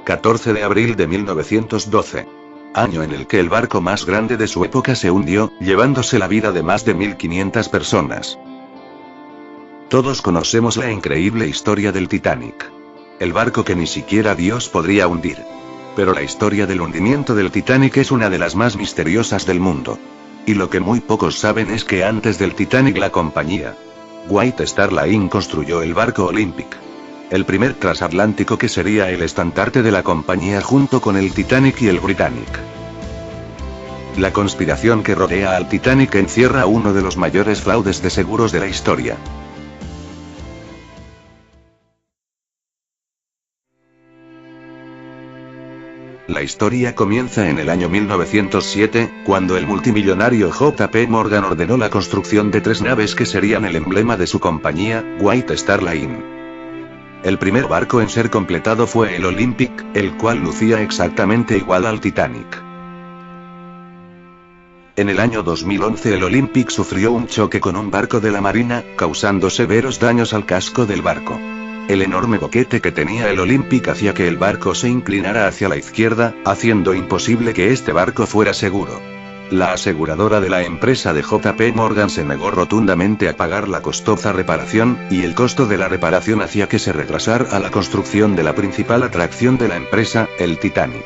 14 de abril de 1912. Año en el que el barco más grande de su época se hundió, llevándose la vida de más de 1500 personas. Todos conocemos la increíble historia del Titanic. El barco que ni siquiera Dios podría hundir. Pero la historia del hundimiento del Titanic es una de las más misteriosas del mundo. Y lo que muy pocos saben es que antes del Titanic la compañía White Star Line construyó el barco Olympic. El primer transatlántico que sería el estandarte de la compañía junto con el Titanic y el Britannic. La conspiración que rodea al Titanic encierra uno de los mayores fraudes de seguros de la historia. La historia comienza en el año 1907, cuando el multimillonario J.P. Morgan ordenó la construcción de 3 naves que serían el emblema de su compañía, White Star Line. El primer barco en ser completado fue el Olympic, el cual lucía exactamente igual al Titanic. En el año 2011 el Olympic sufrió un choque con un barco de la Marina, causando severos daños al casco del barco. El enorme boquete que tenía el Olympic hacía que el barco se inclinara hacia la izquierda, haciendo imposible que este barco fuera seguro. La aseguradora de la empresa de J.P. Morgan se negó rotundamente a pagar la costosa reparación, y el costo de la reparación hacía que se retrasara la construcción de la principal atracción de la empresa, el Titanic.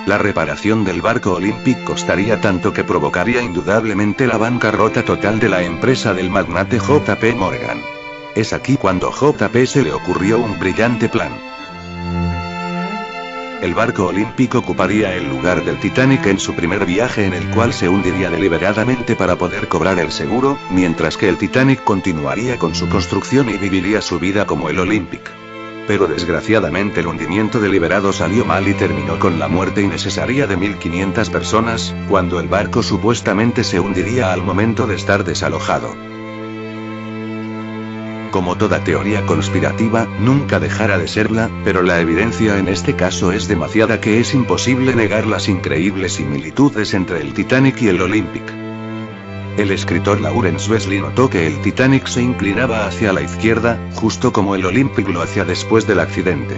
La reparación del barco Olympic costaría tanto que provocaría indudablemente la bancarrota total de la empresa del magnate J.P. Morgan. Es aquí cuando J.P. se le ocurrió un brillante plan. El barco Olympic ocuparía el lugar del Titanic en su primer viaje, en el cual se hundiría deliberadamente para poder cobrar el seguro, mientras que el Titanic continuaría con su construcción y viviría su vida como el Olympic. Pero desgraciadamente el hundimiento deliberado salió mal y terminó con la muerte innecesaria de 1500 personas, cuando el barco supuestamente se hundiría al momento de estar desalojado. Como toda teoría conspirativa, nunca dejará de serla, pero la evidencia en este caso es demasiada que es imposible negar las increíbles similitudes entre el Titanic y el Olympic. El escritor Lawrence Wesley notó que el Titanic se inclinaba hacia la izquierda, justo como el Olympic lo hacía después del accidente.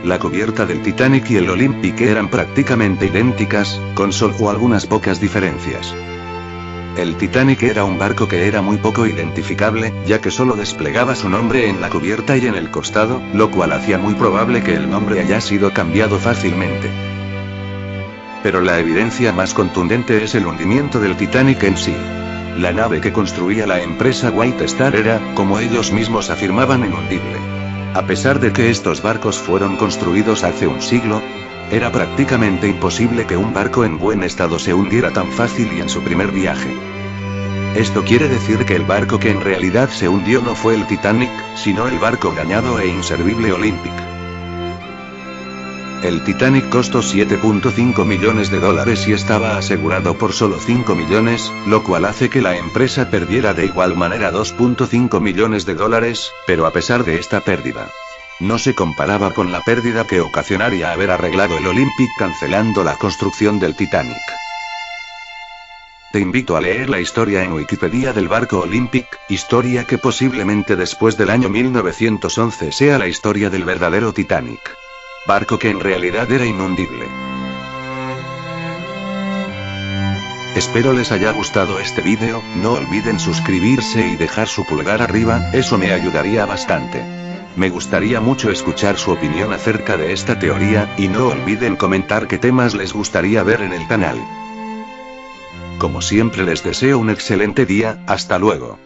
La cubierta del Titanic y el Olympic eran prácticamente idénticas, con solo algunas pocas diferencias. El Titanic era un barco que era muy poco identificable, ya que solo desplegaba su nombre en la cubierta y en el costado, lo cual hacía muy probable que el nombre haya sido cambiado fácilmente. Pero la evidencia más contundente es el hundimiento del Titanic en sí. La nave que construía la empresa White Star era, como ellos mismos afirmaban, inhundible. A pesar de que estos barcos fueron construidos hace un siglo, era prácticamente imposible que un barco en buen estado se hundiera tan fácil y en su primer viaje. Esto quiere decir que el barco que en realidad se hundió no fue el Titanic, sino el barco dañado e inservible Olympic. El Titanic costó $7.5 millones y estaba asegurado por solo 5 millones, lo cual hace que la empresa perdiera de igual manera $2.5 millones, pero a pesar de esta pérdida, no se comparaba con la pérdida que ocasionaría haber arreglado el Olympic cancelando la construcción del Titanic. Te invito a leer la historia en Wikipedia del barco Olympic, historia que posiblemente después del año 1911 sea la historia del verdadero Titanic. Barco que en realidad era inhundible. Espero les haya gustado este vídeo, no olviden suscribirse y dejar su pulgar arriba, eso me ayudaría bastante. Me gustaría mucho escuchar su opinión acerca de esta teoría, y no olviden comentar qué temas les gustaría ver en el canal. Como siempre les deseo un excelente día, hasta luego.